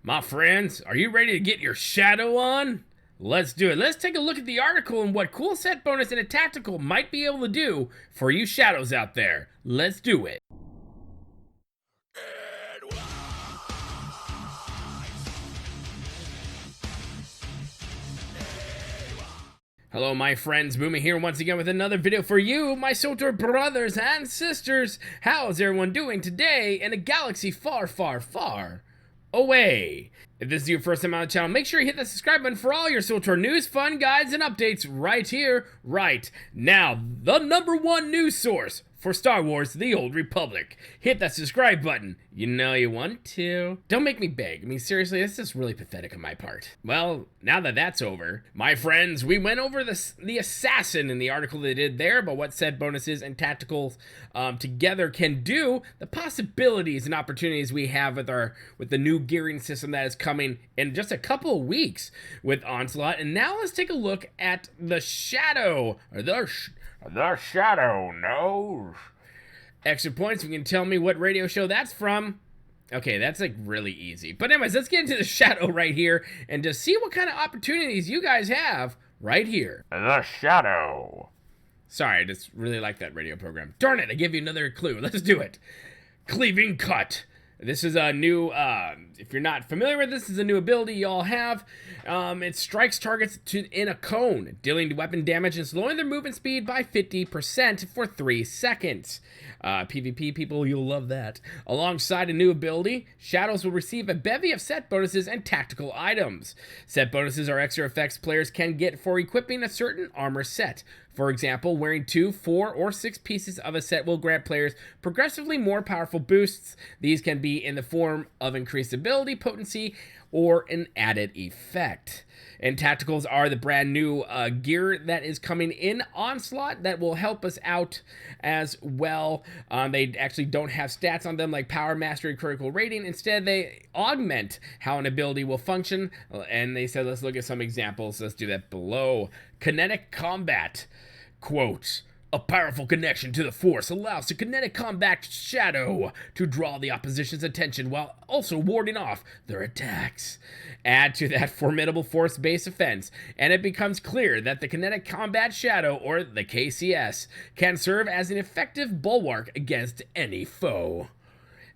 My friends, are you ready to get your shadow on? Let's do it. Let's take a look at the article and what cool set bonus and a tactical might be able to do for you shadows out there. Let's do it. Hello my friends, Boomy here once again with another video for you, my Swtor brothers and sisters. How's everyone doing today in a galaxy far, far, far away? If this is your first time on the channel, make sure you hit that subscribe button for all your Swtor news, fun, guides, and updates right here, right now. The #1 news source for Star Wars The Old Republic. Hit that subscribe button. You know you want to. Don't make me beg. I mean, seriously, this is really pathetic on my part. Well, now that that's over, my friends, we went over the assassin in the article they did there about what set bonuses and tacticals together can do, the possibilities and opportunities we have with the new gearing system that is coming in just a couple of weeks with Onslaught. And now let's take a look at the shadow, or the shadow knows. Extra points, you can tell me what radio show that's from. Okay, that's like really easy. But anyways, let's get into the shadow right here and just see what kind of opportunities you guys have right here. The shadow. Sorry, I just really like that radio program. Darn it, I gave you another clue. Let's do it. Cleaving cut. This is a new, if you're not familiar with this is a new ability y'all have. It strikes targets in a cone, dealing weapon damage and slowing their movement speed by 50% for 3 seconds. PvP people, you'll love that. Alongside a new ability, Shadows will receive a bevy of set bonuses and tactical items. Set bonuses are extra effects players can get for equipping a certain armor set. For example, wearing 2, 4, or 6 pieces of a set will grant players progressively more powerful boosts. These can be in the form of increased ability, potency, or an added effect. And tacticals are the brand new gear that is coming in Onslaught that will help us out as well. They actually don't have stats on them like power, mastery, critical rating. Instead, they augment how an ability will function. And they said, let's look at some examples. Let's do that below. Kinetic combat. Quote, a powerful connection to the Force allows the kinetic combat shadow to draw the opposition's attention while also warding off their attacks. Add to that formidable Force-based offense, and it becomes clear that the kinetic combat shadow, or the KCS, can serve as an effective bulwark against any foe.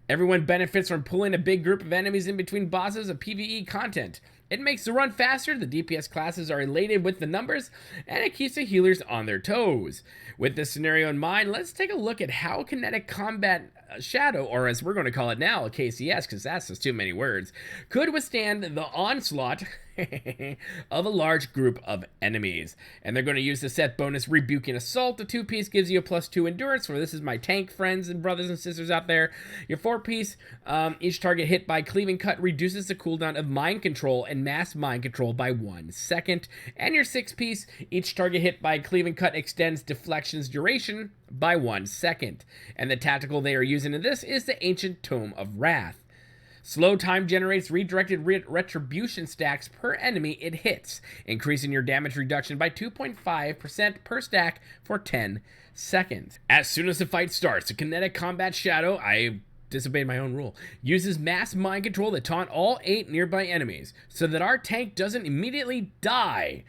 Everyone benefits from pulling a big group of enemies in between bosses of PvE content. It makes the run faster, the DPS classes are elated with the numbers, and it keeps the healers on their toes. With this scenario in mind, let's take a look at how Kinetic Combat Shadow, or as we're going to call it now, a KCS, because that's just too many words, could withstand the onslaught of a large group of enemies. And they're going to use the set bonus Rebuking Assault. The 2-piece gives you a +2 endurance, for this is my tank friends and brothers and sisters out there. Your 4-piece, each target hit by Cleaving Cut reduces the cooldown of Mind Control and Mass Mind Control by 1 second. And your 6-piece, each target hit by Cleaving Cut extends Deflection's duration by 1 second. And the tactical they are using in this is the Ancient Tome of Wrath. Slow time generates redirected retribution stacks per enemy it hits, increasing your damage reduction by 2.5% per stack for 10 seconds. As soon as the fight starts, the Kinetic Combat Shadow, I disobeyed my own rule, uses Mass Mind Control to taunt all 8 nearby enemies, so that our tank doesn't immediately die.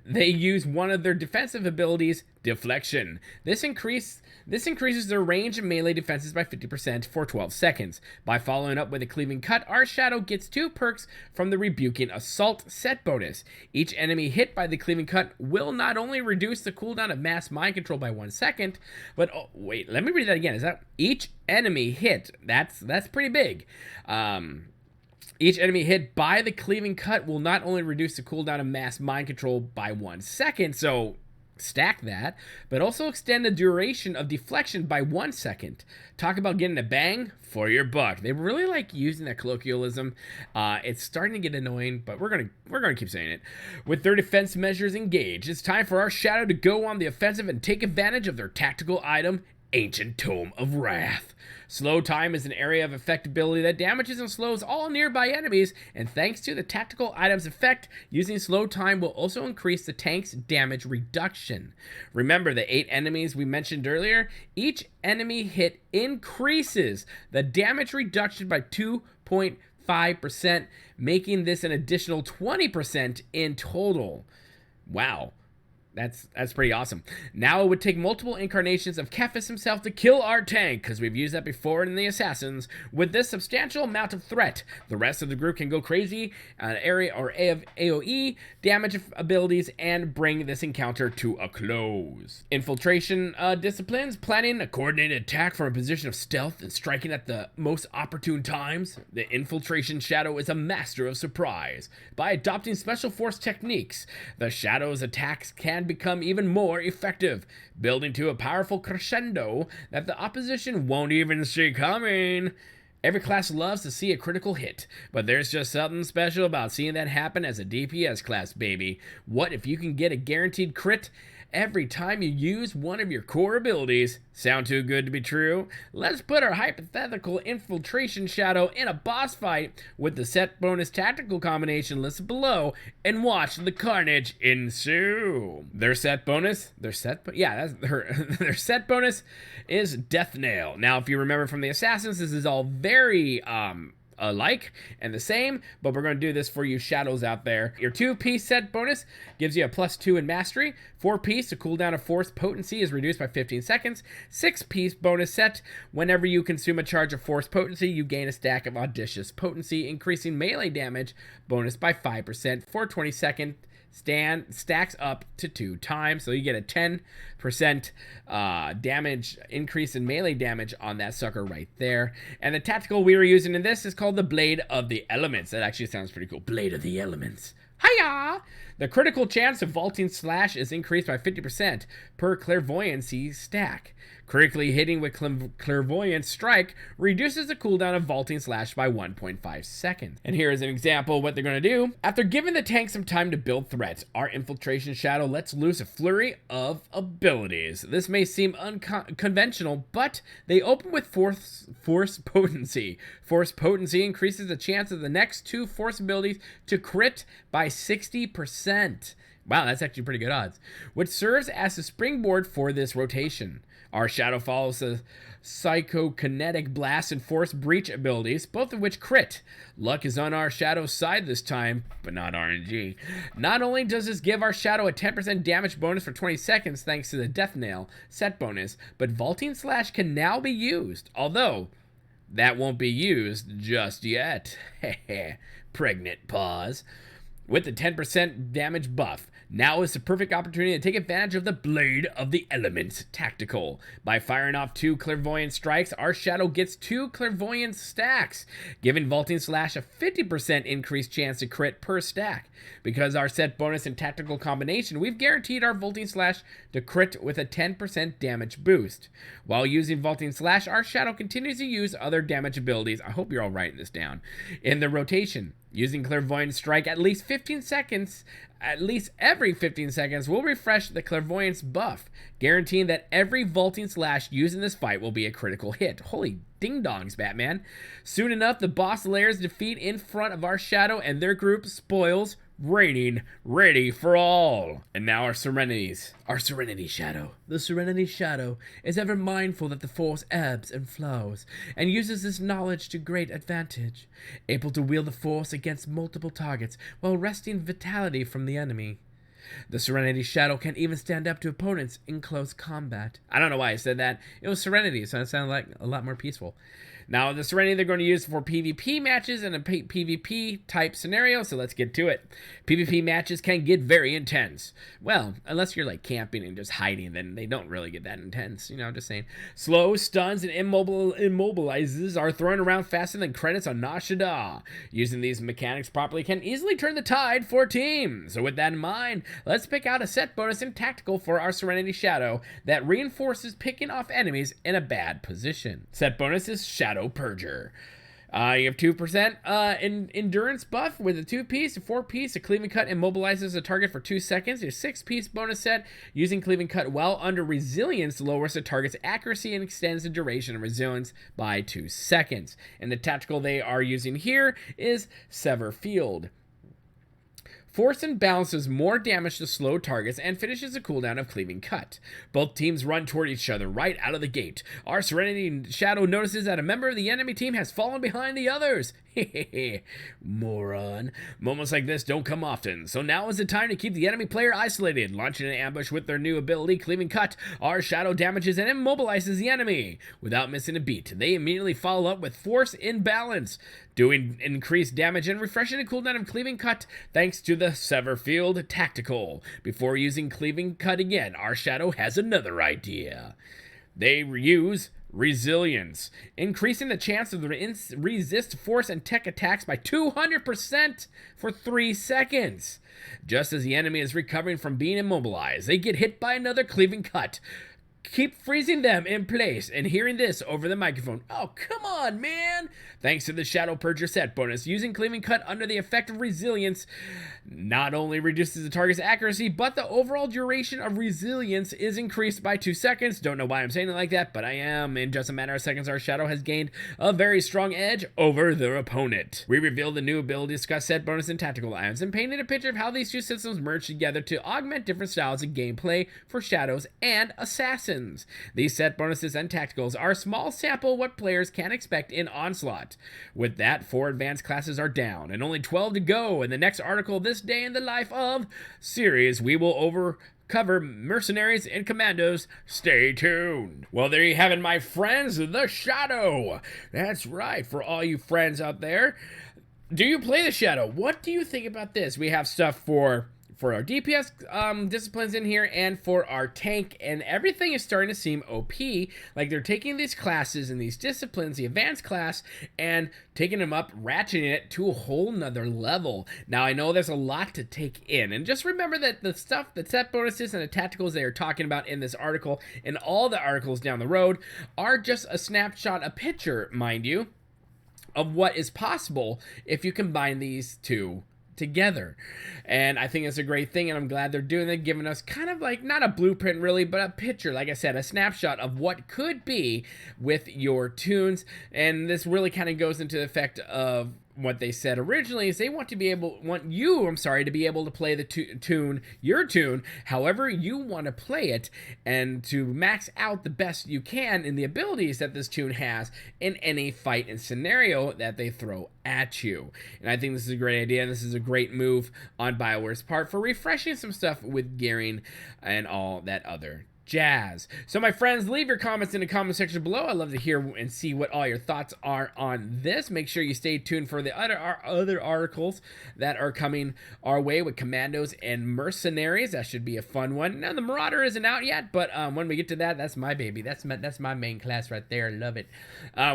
They use one of their defensive abilities, Deflection. This increases their range and melee defenses by 50% for 12 seconds. By following up with a Cleaving Cut, our shadow gets 2 perks from the Rebuking Assault set bonus. Each enemy hit by the Cleaving Cut will not only reduce the cooldown of Mass Mind Control by 1 second, but oh, wait, let me read that again. Is that each enemy hit? That's pretty big. Each enemy hit by the Cleaving Cut will not only reduce the cooldown of Mass Mind Control by 1 second, so stack that, but also extend the duration of deflection by 1 second. Talk about getting a bang for your buck. They really like using that colloquialism. It's starting to get annoying, but we're gonna keep saying it. With their defense measures engaged, it's time for our shadow to go on the offensive and take advantage of their tactical item, Ancient Tome of Wrath. Slow time is an area of effectability that damages and slows all nearby enemies, and thanks to the tactical item's effect, using slow time will also increase the tank's damage reduction. Remember the 8 enemies we mentioned earlier? Each enemy hit increases the damage reduction by 2.5 25%, making this an additional 20% in total. Wow. That's pretty awesome. Now it would take multiple incarnations of Kefis himself to kill our tank, because we've used that before in the Assassins. With this substantial amount of threat, the rest of the group can go crazy, area or AoE, damage abilities, and bring this encounter to a close. Infiltration disciplines, planning a coordinated attack from a position of stealth and striking at the most opportune times. The Infiltration Shadow is a master of surprise. By adopting special force techniques, the Shadow's attacks can become even more effective, building to a powerful crescendo that the opposition won't even see coming. Every class loves to see a critical hit, but there's just something special about seeing that happen as a DPS class, baby. What if you can get a guaranteed crit every time you use one of your core abilities? Sound too good to be true? Let's put our hypothetical Infiltration Shadow in a boss fight with the set bonus tactical combination listed below and watch the carnage ensue. Their set bonus is Death Nail. Now, if you remember from the Assassins, this is all very alike and the same, but we're going to do this for you shadows out there. Your 2-piece set bonus gives you a +2 in mastery. 4-piece, the cooldown of force potency is reduced by 15 seconds. 6-piece bonus set, whenever you consume a charge of force potency, you gain a stack of audacious potency, increasing melee damage bonus by 5% for 20 seconds. Stacks up to 2 times, so you get a 10% damage increase in melee damage on that sucker right there. And the tactical we were using in this is called the Blade of the Elements. That actually sounds pretty cool. Blade of the Elements. Hiya! The critical chance of vaulting slash is increased by 50% per clairvoyancy stack. Critically hitting with clairvoyant strike reduces the cooldown of vaulting slash by 1.5 seconds. And here is an example of what they're going to do. After giving the tank some time to build threats, our Infiltration Shadow lets loose a flurry of abilities. This may seem unconventional, but they open with force potency. Force potency increases the chance of the next 2 force abilities to crit by 60%. Wow, that's actually pretty good odds. Which serves as a springboard for this rotation. Our Shadow follows the Psychokinetic Blast and Force Breach abilities, both of which crit. Luck is on our Shadow's side this time, but not RNG. Not only does this give our Shadow a 10% damage bonus for 20 seconds thanks to the Death Nail set bonus, but Vaulting Slash can now be used, although that won't be used just yet. Pregnant pause. With the 10% damage buff, now is the perfect opportunity to take advantage of the Blade of the Elements tactical. By firing off 2 clairvoyant strikes, our Shadow gets 2 clairvoyant stacks, giving Vaulting Slash a 50% increased chance to crit per stack. Because our set bonus and tactical combination, we've guaranteed our Vaulting Slash to crit with a 10% damage boost. While using Vaulting Slash, our Shadow continues to use other damage abilities. I hope you're all writing this down. In the rotation, using Clairvoyant Strike at least every 15 seconds will refresh the Clairvoyance buff, guaranteeing that every Vaulting Slash used in this fight will be a critical hit. Holy ding-dongs, Batman. Soon enough, the boss layers defeat in front of our Shadow and their group spoils raining, ready for all. And now our Serenities. Our Serenity Shadow. The Serenity Shadow is ever mindful that the force ebbs and flows, and uses this knowledge to great advantage, able to wield the force against multiple targets while wresting vitality from the enemy. The Serenity Shadow can even stand up to opponents in close combat. I don't know why I said that. It was Serenity, so it sounded like a lot more peaceful. Now, the Serenity they're going to use for PvP matches in a PvP type scenario, so let's get to it. PvP matches can get very intense. Well, unless you're like camping and just hiding, then they don't really get that intense. You know, I'm just saying. Slow, stuns, and immobilizes are thrown around faster than credits on Nashida. Using these mechanics properly can easily turn the tide for teams. So with that in mind, let's pick out a set bonus and tactical for our Serenity Shadow that reinforces picking off enemies in a bad position. Set bonus is Shadow Purger. You have 2% in endurance buff with a 2-piece, a 4-piece. A Cleaving Cut immobilizes a target for 2 seconds. Your 6-piece bonus set using Cleaving Cut while under resilience lowers the target's accuracy and extends the duration of resilience by 2 seconds. And the tactical they are using here is Sever Field. Force and balances more damage to slow targets and finishes a cooldown of Cleaving Cut. Both teams run toward each other right out of the gate. Our Serenity Shadow notices that a member of the enemy team has fallen behind the others. Moron. Moments like this don't come often, so now is the time to keep the enemy player isolated. Launching an ambush with their new ability, Cleaving Cut, our shadow damages and immobilizes the enemy. Without missing a beat, they immediately follow up with Force Imbalance, doing increased damage and refreshing the cooldown of Cleaving Cut thanks to the Sever Field Tactical. Before using Cleaving Cut again, our shadow has another idea. They use Resilience, increasing the chance of the resist force and tech attacks by 200% for 3 seconds. Just as the enemy is recovering from being immobilized, they get hit by another Cleaving Cut. Keep freezing them in place and hearing this over the microphone. Oh, come on, man! Thanks to the Shadow Purger set bonus, using Cleaving Cut under the effect of Resilience not only reduces the target's accuracy, but the overall duration of Resilience is increased by 2 seconds. Don't know why I'm saying it like that, but I am. In just a matter of seconds, our Shadow has gained a very strong edge over their opponent. We revealed the new ability discuss set bonus and tactical items and painted a picture of how these two systems merge together to augment different styles of gameplay for Shadows and Assassins. These set bonuses and tacticals are a small sample of what players can expect in Onslaught. With that, 4 advanced classes are down and only 12 to go. In the next article, This Day in the Life of series, we will cover mercenaries and commandos. Stay tuned. Well, there you have it, my friends, the Shadow. That's right, for all you friends out there. Do you play the Shadow? What do you think about this? We have stuff for our DPS disciplines in here and for our tank, and everything is starting to seem OP. Like they're taking these classes and these disciplines, the advanced class, and taking them up, ratcheting it to a whole nother level. Now, I know there's a lot to take in, and just remember that the stuff, the set bonuses and the tacticals they are talking about in this article and all the articles down the road are just a snapshot, a picture, mind you, of what is possible if you combine these two together. And I think it's a great thing, and I'm glad they're doing it, giving us kind of like not a blueprint really, but a picture, like I said, a snapshot of what could be with your tunes. And this really kind of goes into the effect of what they said originally, is they want you to be able to play the your tune however you want to play it, and to max out the best you can in the abilities that this tune has in any fight and scenario that they throw at you. And I think this is a great idea, and this is a great move on BioWare's part for refreshing some stuff with gearing and all that other jazz. So my friends, leave your comments in the comment section below. I'd love to hear and see what all your thoughts are on this. Make sure you stay tuned for the other articles that are coming our way with commandos and mercenaries. That should be a fun one. Now the Marauder isn't out yet, but when we get to that, that's my baby. That's my main class right there. I love it.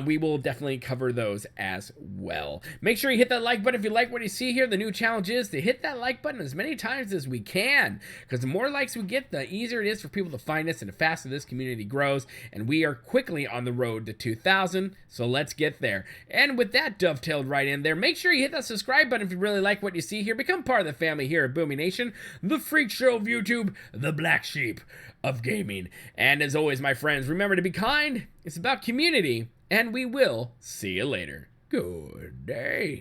We will definitely cover those as well. Make sure you hit that like button if you like what you see here. The new challenge is to hit that like button as many times as we can, because the more likes we get, the easier it is for people to find us, and the faster this community grows, and we are quickly on the road to 2,000, so let's get there. And with that dovetailed right in there, make sure you hit that subscribe button if you really like what you see here. Become part of the family here at Boomy Nation, the freak show of YouTube, the black sheep of gaming. And as always, my friends, remember to be kind. It's about community, and we will see you later. Good day.